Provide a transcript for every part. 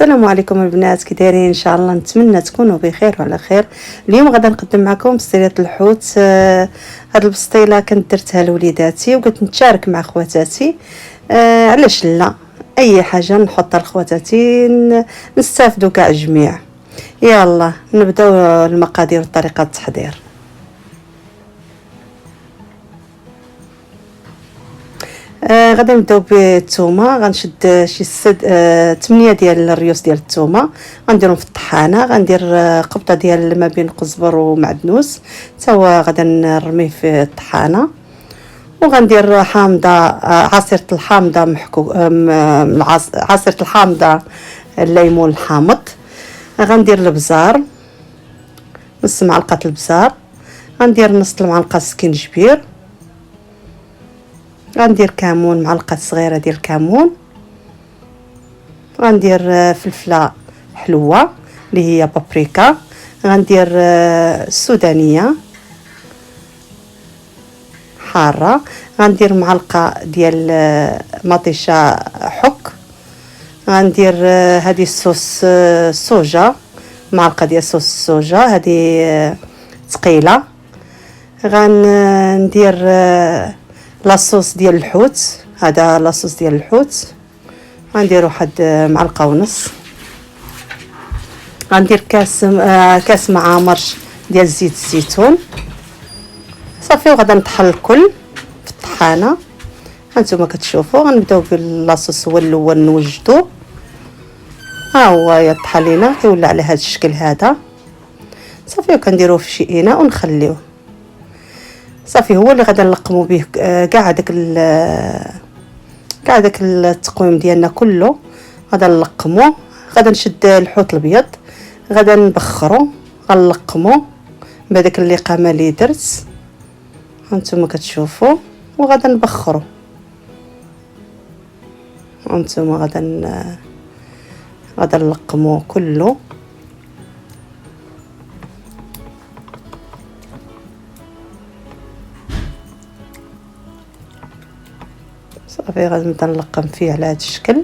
السلام عليكم البنات، كي دايرين؟ ان شاء الله نتمنى تكونوا بخير وعلى خير. اليوم غادي نقدم معكم بسطيله الحوت. هاد البسطيله كنت درتها لوليداتي وقلت نتشارك مع خواتاتي. علاش لا؟ اي حاجه نحطها لخواتاتي نستافدوا كاع جميع. يلا نبداو المقادير وطريقه التحضير. غادي نبداو بالثومه. غنشد شي 8 ديال الريوس ديال الثومه، غنديرهم في الطحانه. غندير قبطه ديال ما بين قزبر ومعدنوس حتى هو غادي نرميه في الطحانه. وغندير حامضه، عصيره الحامضه عصيره الحامضه، الليمون الحامض. غندير البزار، نص معلقه البزار. غندير نص المعلقه سكينجبير. غندير كمون، معلقه صغيره ديال الكمون. غندير فلفله حلوه اللي هي بابريكا. غندير السودانيه حاره. غندير معلقه ديال مطيشه حك. غندير هذه الصوص الصوجا، معلقه ديال صوص الصوجا هذه ثقيله. غندير لاصوص ديال الحوت، هذا لاصوص ديال الحوت غندير واحد معلقه ونص. غندير كاس معامر ديال زيت الزيتون صافي. وغادا نطحن الكل في الطحانه. هانتوما كتشوفوا غنبداو باللاصوص هو الاول نوجدو. ها هو يطحن لينا كيولي على هذا الشكل هذا صافي. وكنديروه في شي اناء ونخليوه صافي. هو اللي غادا نلقمو به كاع داك التقويم ديالنا كله غادا نلقموه. غادا نشد الحوت الابيض، غادا نبخرو، غنلقمو بهذاك اللقامه اللي درت هانتوما كتشوفوا. وغادا نبخرو هانتوما غادا نلقمو كله صافي. غادي نبدا نلقم فيه على هذا الشكل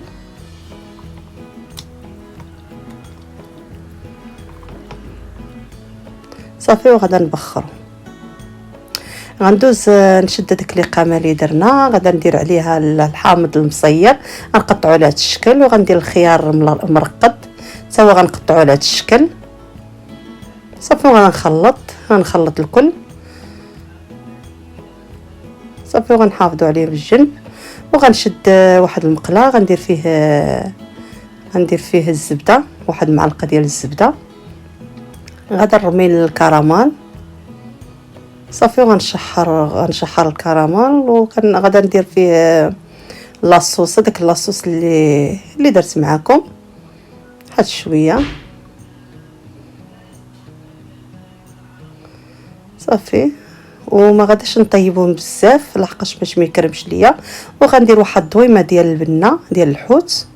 صافي. وغادا نبخرو. غندوز نشد ديك اللقامه اللي درنا، غادا ندير عليها الحامض المصير غنقطعو على هذا الشكل. وغندير الخيار المرقد حتى هو غنقطعو على هذا الشكل صافي. غنخلط الكل صافي. وغنحافظوا عليه بالجنب. وغنشد واحد المقله غندير فيه الزبده، واحد معلقه ديال الزبده. غادا نرمي الكراميل صافي. غنشحر الكراميل. غادا ندير فيه لاصوص، داك اللاصوص اللي درت معكم واحد شويه صافي. وما غاديش نطيبهم بزاف لحقاش باش ما يكرمش ليا. وغندير واحد الضويمه ديال البنه ديال الحوت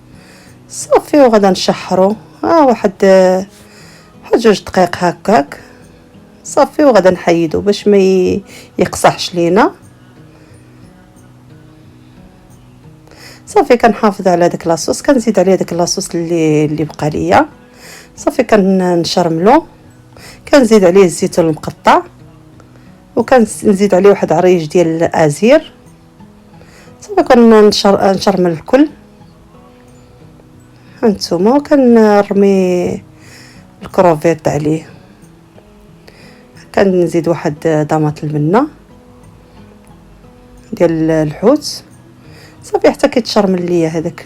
صافي. وغادا نشحرو واحد 2 دقائق هكاك صافي. وغادا نحيدو باش ما يقصحش لينا صافي. كنحافظ على داك لاصوص، كنزيد عليه داك لاصوص اللي بقى ليا صافي. كنشرملو، كنزيد عليه الزيتون المقطع، وكنزيد عليه واحد عريج ديال الازير صافي. كنشرمل الكل هانتوما. وكنرمي الكروفيت عليه، كنزيد واحد ضمات البنه ديال الحوت صافي حتى كيتشرمل ليا هذاك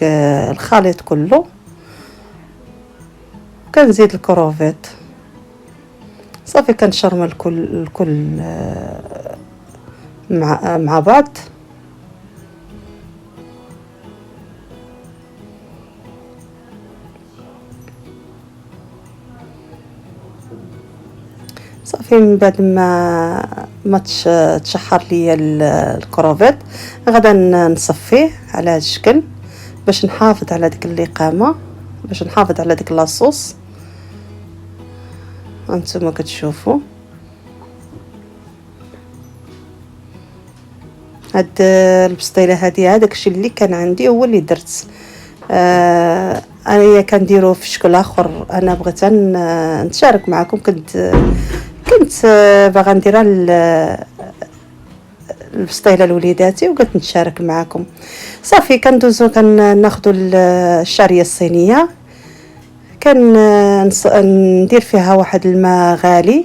الخليط كله. كنزيد الكروفيت صافي. كنشرمل الكل مع بعض صافي. من بعد ما تشحر ليا الكروفيت غادا نصفيه على هذا الشكل باش نحافظ على ديك اللقامه، باش نحافظ على ديك لاصوص. هانتوما كتشوفوا هاد البسطيله هادي، هذاك الشيء اللي كان عندي هو اللي درت. انا كنديرو في شكل اخر. انا بغيت نتشارك معكم. كنت باغا نديرها البسطيله لوليداتي وقلت نتشارك معكم. صافي كندوزو كناخذوا الشعريه الصينيه، ندير فيها واحد الماء غالي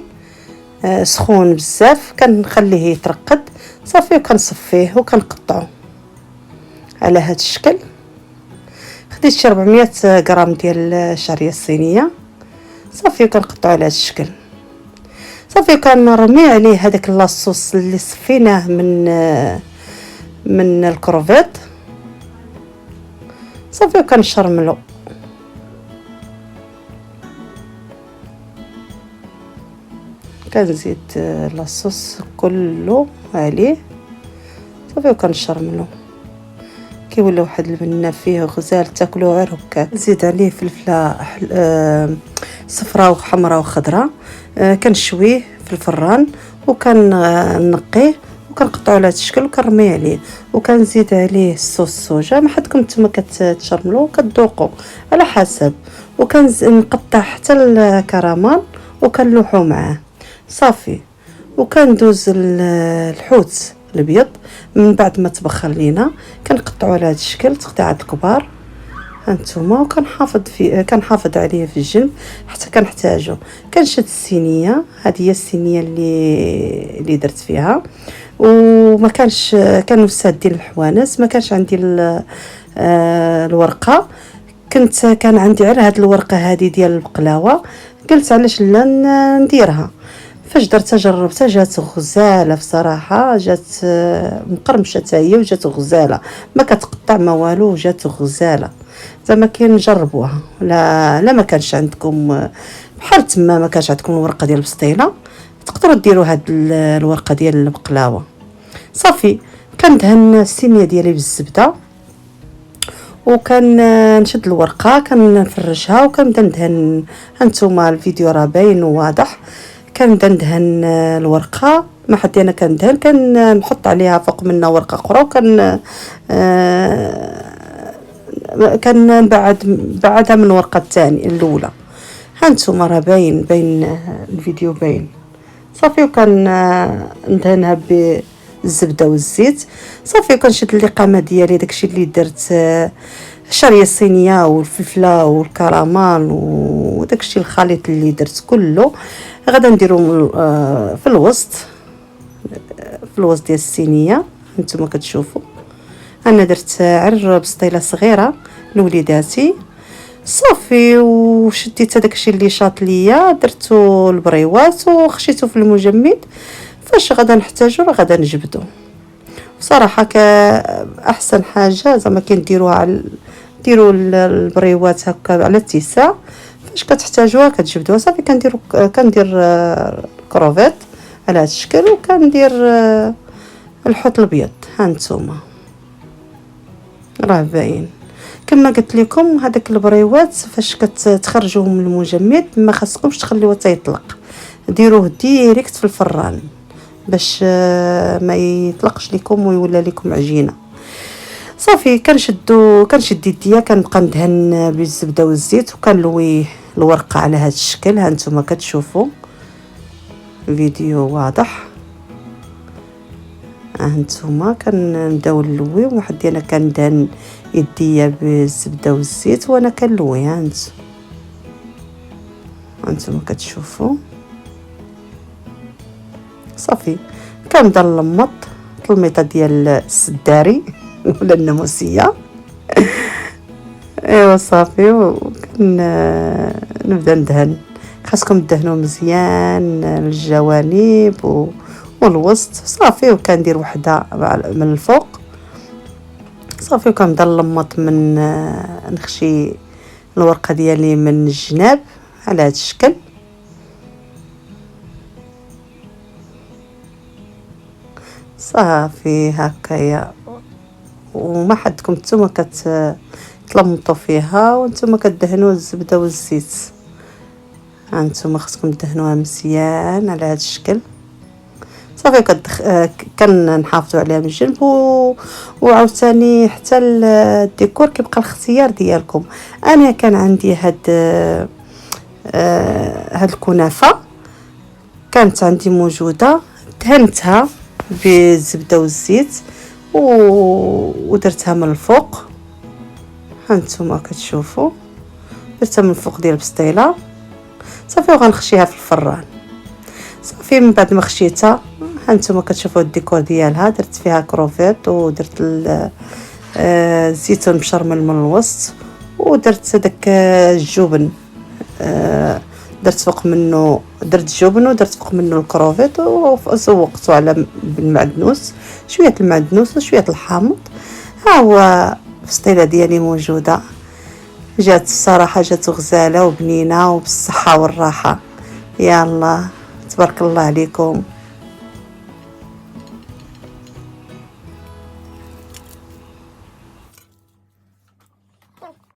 سخون بزاف، كنخليه يترقد صافي وكنصفيه وكنقطعو على هذا الشكل. خديت شي 400 غرام ديال الشعريه الصينيه صافي وكنقطعو على هذا الشكل. صافي كنرمي عليه هذاك لاصوص اللي صفيناه من الكروفيت صافي وكنشرملو. كنزيد لاصوص كله عليه صافي وكنشرملو، كيولي واحد البنه فيه غزال تاكلو غير هكاك. نزيد عليه فلفله صفراء وحمراء وخضراء، كنشويه في الفران وكنقيه وكنقطعو على هذا الشكل وكنرميه عليه، وكنزيد عليه الصوص الصوجا ما حدكم نتوما كتشرملو وكتذوقوا على حسب، وكنقطع حتى الكراميل وكنلوحو معاه صافي. وكندوز الحوت الابيض من بعد ما تبخر لينا كنقطعو على هذا الشكل تقطيعات كبار هانتوما، كنحافظ عليه في الجنب حتى كنحتاجو. كنشد الصينيه، هذه هي الصينيه اللي درت فيها، وما كانوا سادين الحوانت، ما كانش عندي الورقه، كان عندي غير هذه الورقه هذه ديال البقلاوه. قلت علاش لا نديرها. فاش درتها جربتها جات غزاله بصراحه، جات مقرمشه حتى هي وجات غزاله، ما كتقطع ما والو، جات غزاله زعما نجربوها. لا ما كانش عندكم بحال تما ما كانش عندكم الورقه ديال البسطيله تقدروا ديروا هاد الورقه ديال البقلاوه صافي. كندهن السيميه ديالي بالزبده نشد الورقه كنفرشها وكنبدا ندهن. هانتوما الفيديو راه باين وواضح. كنبدا ندهن الورقه ما حدي انا كندهن، كنحط عليها فوق منها ورقه اخرى بعدها من الورقه الثانيه الاولى. هانتوما راه باين الفيديو باين صافي. ندهنها بالزبده والزيت صافي، وكنشد اللقامه ديالي داكشي اللي درت، الشعريه الصينيه والفلفله والكراميل وداكشي الخليط اللي درت كله غادا نديرو في الوسط ديال الصينيه. هانتوما كتشوفوا انا درت عر بسطيله صغيره لوليداتي صافي، وشديت داكشي اللي شاط ليا درتو البريوات وخشيتو في المجمد. فاش غادا نحتاجو راه غادا نجبدو. بصراحه احسن حاجه زعما كنديروها ديروا البريوات هكا على اتساع، فاش كتحتاجوها كتجبدوها صافي. كندير الكروفيت على هذا الشكل، وكندير الحوت الابيض. هانتوما راه باين كما قلت لكم. هذاك البريوات فاش كتخرجوه من المجمد ما خاصكمش تخليوه يطلق، ديروه ديريكت في الفران باش ما يطلقش لكم ويولى لكم عجينه صافي. كنشد يديا كنبقى ندهن بالزبده والزيت وكنلوي الورقه على هذا الشكل. هانتوما كتشوفوا الفيديو واضح. هانتوما كنبداو نلوي، واحد ديالنا كندهن يديا بالزبده والزيت وانا كنلوي. هانتوما كتشوفوا صافي. كنبدا نلمط تلميطه ديال السداري ولا الناموسيه ايوا صافي. نبدا ندهن، خاصكم تدهنوا مزيان الجوانب والوسط صافي. وكندير وحده من الفوق صافي، وكنبدا نلمط نخشي الورقه ديالي من الجناب على هذا الشكل صافي هكايا. وما حدكم نتوما كتلمطوا فيها وانتوما كدهنوا الزبده والزيت. هانتوما خصكم تدهنوها مزيان على هذا الشكل صافي كنحافظوا عليها من الجنب وعاوتاني حتى الديكور كيبقى الاختيار ديالكم. انا كان عندي هاد الكنافه كانت عندي موجوده، دهنتها بالزبده والزيت ودرتها من الفوق، هانتوما كتشوفوا درتها من الفوق ديال البسطيله صافي، وغنخشيها في الفران. صافي من بعد ما خشيتها هانتوما كتشوفوا الديكور ديالها، درت فيها كروفيت ودرت الزيتون مشرمل من الوسط، ودرت داك الجبن، درت فوق منه، درت الجبن ودرت فوق منه الكروفيت وسوقته على بالمعدنوس، شويه المعدنوس وشويه الحامض. ها هو الفسطيله ديالي موجوده، جات الصراحه جات غزاله وبنينه وبالصحه والراحه. يلا تبارك الله عليكم.